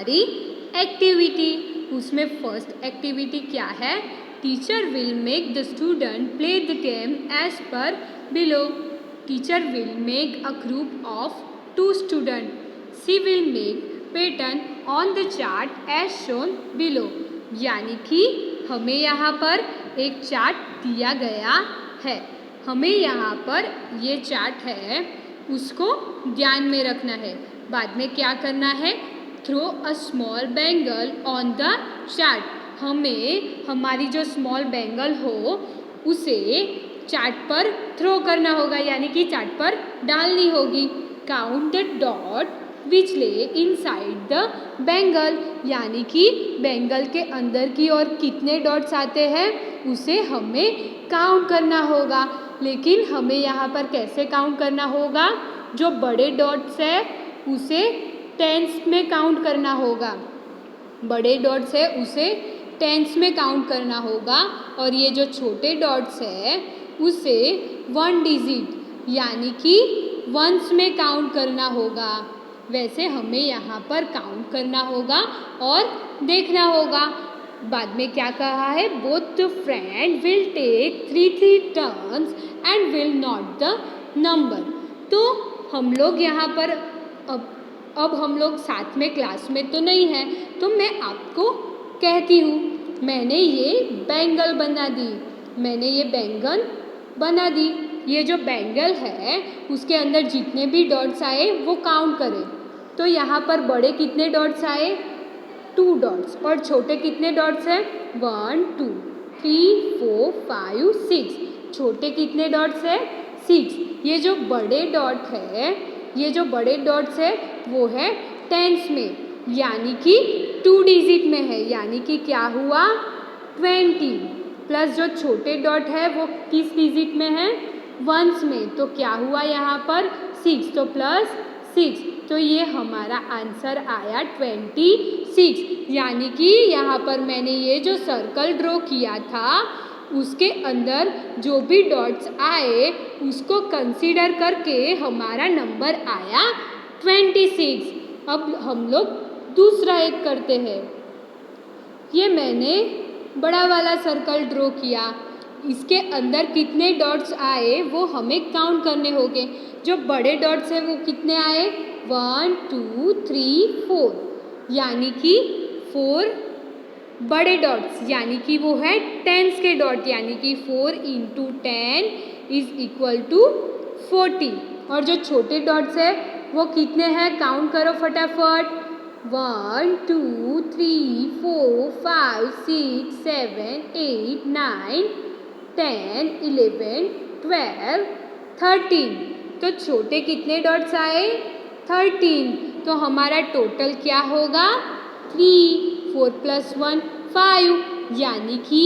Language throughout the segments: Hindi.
हमारी एक्टिविटी। उसमें फर्स्ट एक्टिविटी क्या है? Teacher will make the student play the game as per below. Teacher will make a group of 2 student. She will make pattern on the chart as shown below. यानी कि हमें यहाँ पर एक चार्ट दिया गया है, हमें यहाँ पर ये चार्ट है उसको ध्यान में रखना है। बाद में क्या करना है? Throw a small bangle on the chart. हमें हमारी जो स्मॉल बैंगल हो उसे चार्ट पर थ्रो करना होगा, यानी कि चार्ट पर डालनी होगी। काउंट द डॉट विच ले इनसाइड द बैंगल, यानी कि बैंगल के अंदर की ओर कितने डॉट्स आते हैं उसे हमें काउंट करना होगा। लेकिन हमें यहाँ पर कैसे काउंट करना होगा? जो बड़े डॉट्स है उसे टेंस में काउंट करना होगा, बड़े डॉट्स है उसे टेंस में काउंट करना होगा, और ये जो छोटे डॉट्स है उसे 1 डिजिट यानी कि वंस में काउंट करना होगा। वैसे हमें यहाँ पर काउंट करना होगा और देखना होगा। बाद में क्या कहा है? Both the friend will take 3 turns and will note the number. तो हम लोग यहाँ पर अब हम लोग साथ में क्लास में तो नहीं हैं, तो मैं आपको कहती हूँ, मैंने ये बैंगल बना दी, मैंने ये बैंगन बना दी। ये जो बैंगल है उसके अंदर जितने भी डॉट्स आए वो काउंट करें। तो यहाँ पर बड़े कितने डॉट्स आए? 2 डॉट्स। और छोटे कितने डॉट्स हैं? 1 2 3 4 5 6। छोटे कितने डॉट्स हैं? 6। ये जो बड़े डॉट है, ये जो बड़े डॉट्स है वो है टेंस में, यानी कि 2 डिजिट में है, यानी कि क्या हुआ? 20। प्लस जो छोटे डॉट है वो किस डिजिट में है? वंस में। तो क्या हुआ यहाँ पर? 6। तो प्लस 6, तो ये हमारा आंसर आया 26। यानी कि यहाँ पर मैंने ये जो सर्कल ड्रॉ किया था उसके अंदर जो भी डॉट्स आए उसको कंसीडर करके हमारा नंबर आया 26। अब हम लोग दूसरा एक करते हैं। ये मैंने बड़ा वाला सर्कल ड्रॉ किया, इसके अंदर कितने डॉट्स आए वो हमें काउंट करने होंगे। जो बड़े डॉट्स हैं वो कितने आए? 1 2 3 4, यानी कि 4 बड़े डॉट्स, यानी कि वो है टेंस के डॉट, यानी कि 4 × 10 इज इक्वल टू 40। और जो छोटे डॉट्स है वो कितने हैं? काउंट करो फटाफट। 1 2 3 4 5 6 7 8 9 10 11 12 13। तो छोटे कितने डॉट्स आए? 13। तो हमारा टोटल क्या होगा? 3। 4 + 1 5, यानी कि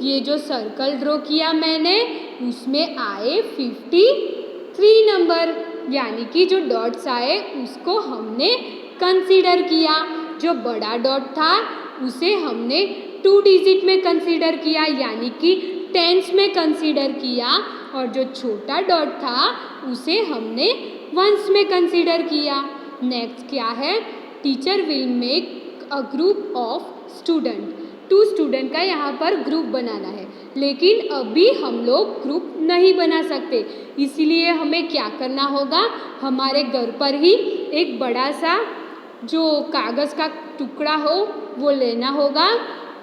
ये जो सर्कल ड्रॉ किया मैंने उसमें आए 53 नंबर, यानी कि जो डॉट्स आए उसको हमने कंसीडर किया। जो बड़ा डॉट था उसे हमने 2 डिजिट में कंसीडर किया, यानी कि टेंस में कंसीडर किया, और जो छोटा डॉट था उसे हमने वंस में कंसीडर किया। नेक्स्ट क्या है? Teacher will make a group of student. 2 student का यहाँ पर ग्रुप बनाना है, लेकिन अभी हम लोग ग्रुप नहीं बना सकते, इसलिए हमें क्या करना होगा? हमारे घर पर ही एक बड़ा सा जो कागज़ का टुकड़ा हो वो लेना होगा,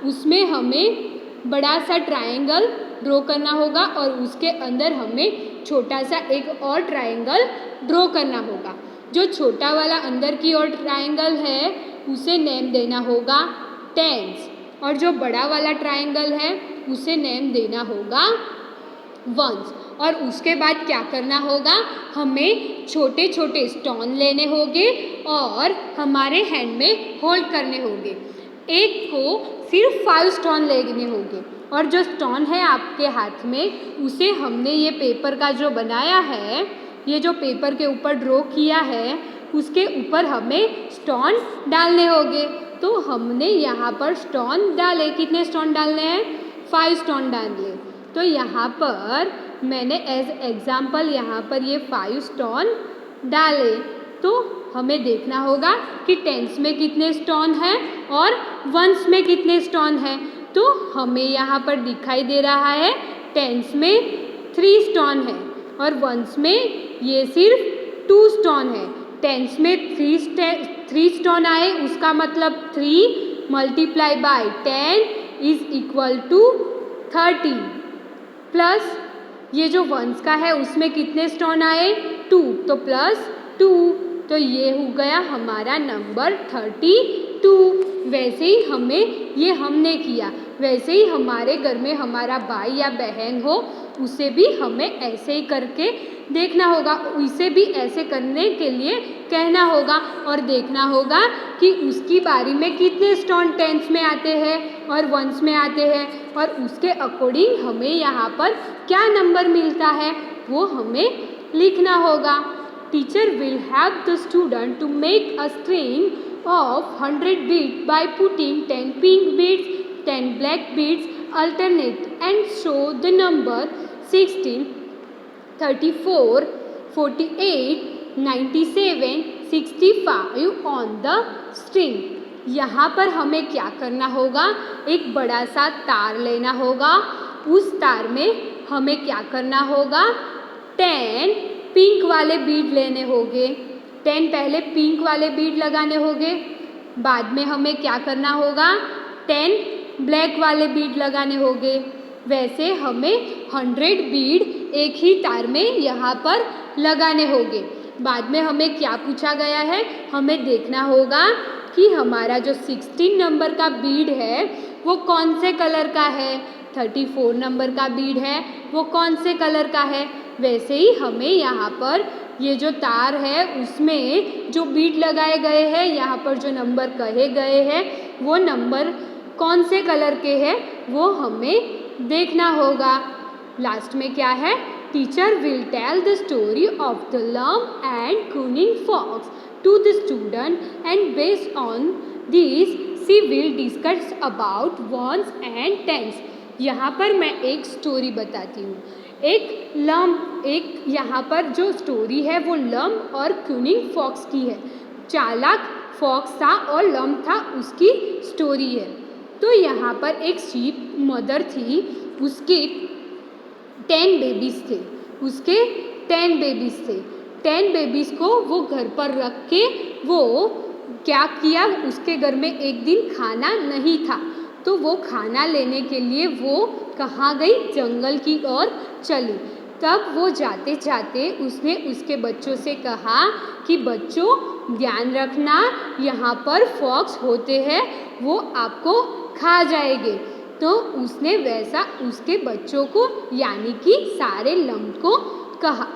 उसमें हमें बड़ा सा ट्रायंगल ड्रॉ करना होगा और उसके अंदर हमें छोटा सा एक और ट्रायंगल ड्रॉ करना होगा। जो छोटा वाला अंदर की ओर ट्रायंगल है उसे नेम देना होगा टेंस, और जो बड़ा वाला ट्रायंगल है उसे नेम देना होगा वंस। और उसके बाद क्या करना होगा? हमें छोटे छोटे स्टोन लेने होंगे और हमारे हैंड में होल्ड करने होंगे। एक को सिर्फ 5 स्टोन लेने होंगे, और जो स्टोन है आपके हाथ में उसे हमने ये पेपर का जो बनाया है, ये जो पेपर के ऊपर ड्रॉ किया है उसके ऊपर हमें स्टोन डालने होंगे। तो हमने यहाँ पर स्टोन डाले। कितने स्टोन डालने हैं? 5 स्टोन डाले। तो यहाँ पर मैंने एज एग्जाम्पल यहाँ पर ये 5 स्टोन डाले। तो हमें देखना होगा कि टेंस में कितने स्टोन हैं और वंस में कितने स्टोन हैं। तो हमें यहाँ पर दिखाई दे रहा है टेंस में 3 स्टोन है और वंस में ये सिर्फ 2 स्टोन है। टेंस में 3 स्टोन आए, उसका मतलब 3 multiply by 10 is equal to 30 plus ये जो वंस का है उसमें कितने स्टोन आए 2, तो प्लस 2, तो ये हो गया हमारा नंबर 32। वैसे ही हमने किया, वैसे ही हमारे घर में हमारा भाई या बहन हो उसे भी हमें ऐसे ही करके देखना होगा, उसे भी ऐसे करने के लिए कहना होगा और देखना होगा कि उसकी बारी में कितने स्टोन टेंस में आते हैं और वंस में आते हैं और उसके अकॉर्डिंग हमें यहाँ पर क्या नंबर मिलता है वो हमें लिखना होगा। Teacher will help the student to make a string of 100 beads by putting 10 pink beads, 10 black beads alternate and show the number 16, 34, 48, 97, 65 on the string। यहाँ पर हमें क्या करना होगा, एक बड़ा सा तार लेना होगा, उस तार में हमें क्या करना होगा 10 पिंक वाले बीड लेने होंगे, 10 पहले पिंक वाले बीड लगाने होंगे, बाद में हमें क्या करना होगा 10 ब्लैक वाले बीड लगाने होंगे। वैसे हमें 100 बीड एक ही तार में यहाँ पर लगाने होंगे। बाद में हमें क्या पूछा गया है, हमें देखना होगा कि हमारा जो 16 नंबर का बीड है वो कौन से कलर का है, 34 नंबर का बीड है वो कौन से कलर का है। वैसे ही हमें यहाँ पर ये जो तार है उसमें जो बीड लगाए गए हैं, यहाँ पर जो नंबर कहे गए हैं वो नंबर कौन से कलर के हैं वो हमें देखना होगा। लास्ट में क्या है, teacher will tell the story of the lamb and cunning fox to the student and based on this she will discuss about ones and tens. यहाँ पर मैं एक स्टोरी बताती हूँ। एक यहाँ पर जो स्टोरी है वो लम्प और कूनिंग फॉक्स की है। चालाक फॉक्स था और लम्प था, उसकी स्टोरी है। तो यहाँ पर एक शीप मदर थी, उसके 10 बेबीज़ थे, 10 बेबीज़ को वो घर पर रख के वो क्या किया, उसके घर में एक दिन खाना नहीं था तो वो खाना लेने के लिए वो कहाँ गई, जंगल की ओर चली। तब वो जाते जाते उसने उसके बच्चों से कहा कि बच्चों ध्यान रखना, यहाँ पर फॉक्स होते हैं, वो आपको खा जाएंगे। तो उसने वैसा उसके बच्चों को यानी कि सारे लम्प को कहा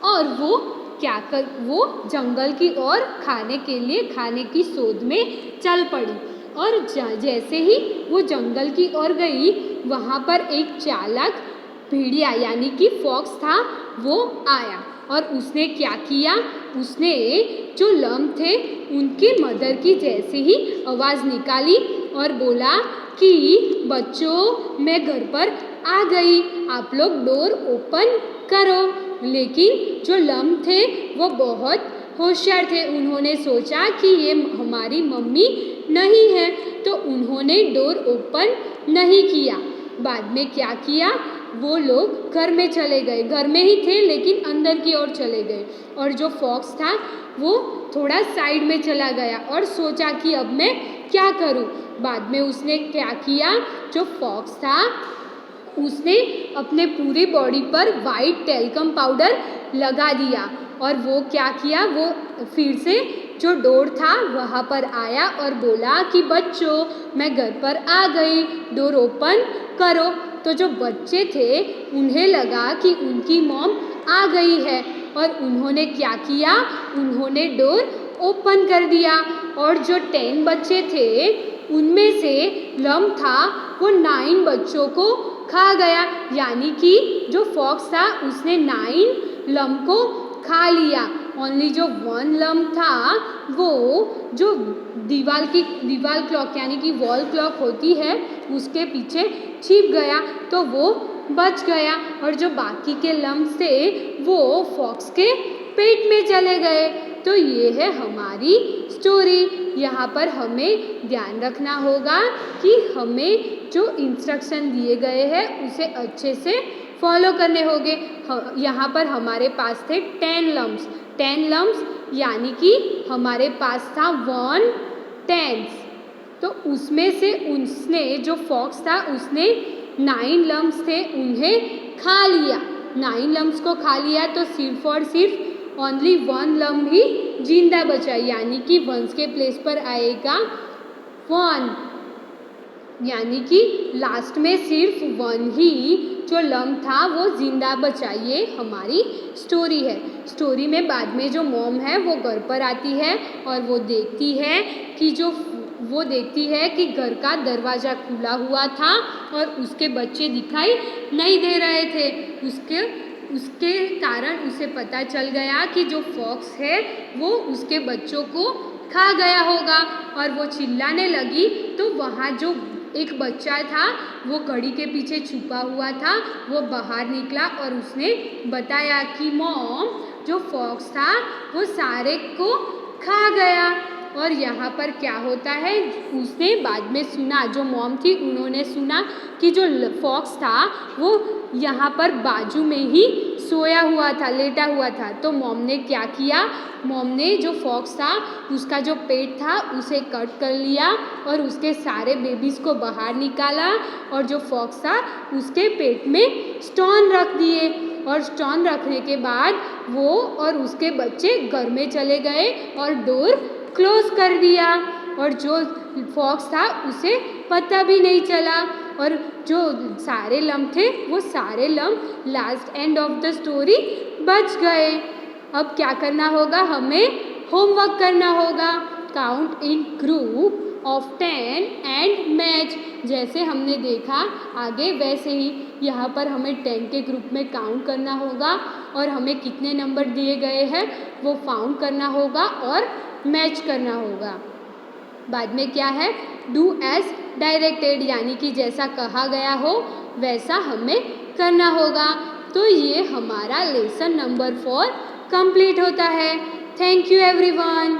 और वो जंगल की ओर खाने की शोध में चल पड़ी। और जैसे ही वो जंगल की ओर गई, वहाँ पर एक चालाक भेड़िया यानी कि फॉक्स था वो आया और उसने क्या किया, उसने जो लम्प थे उनकी मदर की जैसे ही आवाज़ निकाली और बोला कि बच्चों मैं घर पर आ गई, आप लोग डोर ओपन करो। लेकिन जो लम्प थे वो बहुत होशियार थे, उन्होंने सोचा कि ये हमारी मम्मी नहीं है तो उन्होंने डोर ओपन नहीं किया। बाद में क्या किया, वो लोग घर में चले गए, घर में ही थे लेकिन अंदर की ओर चले गए और जो फॉक्स था वो थोड़ा साइड में चला गया और सोचा कि अब मैं क्या करूं। बाद में उसने क्या किया, जो फॉक्स था उसने अपने पूरी बॉडी पर वाइट टेल्कम पाउडर लगा दिया और वो क्या किया, वो फिर से जो डोर था वहाँ पर आया और बोला कि बच्चों मैं घर पर आ गई, डोर ओपन करो। तो जो बच्चे थे उन्हें लगा कि उनकी मॉम आ गई है और उन्होंने क्या किया, उन्होंने डोर ओपन कर दिया और जो 10 बच्चे थे उनमें से लम्प था वो 9 बच्चों को खा गया, यानी कि जो फॉक्स था उसने 9 लम्प को खा लिया। ओनली जो 1 लम्प था वो जो दीवार क्लॉक यानी कि वॉल क्लॉक होती है उसके पीछे छिप गया तो वो बच गया और जो बाकी के लम्प थे वो फॉक्स के पेट में चले गए। तो ये है हमारी स्टोरी। यहाँ पर हमें ध्यान रखना होगा कि हमें जो इंस्ट्रक्शन दिए गए हैं उसे अच्छे से फॉलो करने होंगे। यहाँ पर हमारे पास थे 10 लम्स यानी कि हमारे पास था 1/10। तो उसमें से उसने जो फॉक्स था उसने 9 लम्स थे उन्हें खा लिया। 9 लम्स को खा लिया तो सिर्फ और सिर्फ ओनली 1 लम्ब ही जिंदा बचा, यानी कि 1 के प्लेस पर आएगा 1, यानी कि लास्ट में सिर्फ 1 ही जो लम्ब था वो जिंदा बचा। ये हमारी स्टोरी है। स्टोरी में बाद में जो मॉम है वो घर पर आती है और वो देखती है कि घर का दरवाज़ा खुला हुआ था और उसके बच्चे दिखाई नहीं दे रहे थे। उसके कारण उसे पता चल गया कि जो फॉक्स है वो उसके बच्चों को खा गया होगा और वो चिल्लाने लगी। तो वहाँ जो एक बच्चा था वो घड़ी के पीछे छुपा हुआ था, वो बाहर निकला और उसने बताया कि मॉम, जो फॉक्स था वो सारे को खा गया। और यहाँ पर क्या होता है, उसने बाद में सुना, जो मॉम थी उन्होंने सुना कि जो फॉक्स था वो यहाँ पर बाजू में ही सोया हुआ था, लेटा हुआ था। तो मॉम ने क्या किया, मॉम ने जो फॉक्स था उसका जो पेट था उसे कट कर लिया और उसके सारे बेबीज़ को बाहर निकाला और जो फॉक्स था उसके पेट में स्टोन रख दिए। और स्टोन रखने के बाद वो और उसके बच्चे घर में चले गए और डोर क्लोज कर दिया और जो फॉक्स था उसे पता भी नहीं चला और जो सारे लम्ब थे वो सारे lamb last end of the story बच गए। अब क्या करना होगा, हमें होमवर्क करना होगा। Count in group of 10 and match. जैसे हमने देखा आगे वैसे ही यहाँ पर हमें 10 के ग्रुप में काउंट करना होगा और हमें कितने नंबर दिए गए हैं वो फाउंड करना होगा और मैच करना होगा। बाद में क्या है, डू एज डायरेक्टेड, यानी कि जैसा कहा गया हो वैसा हमें करना होगा। तो ये हमारा लेसन नंबर 4 कंप्लीट होता है। Thank you everyone.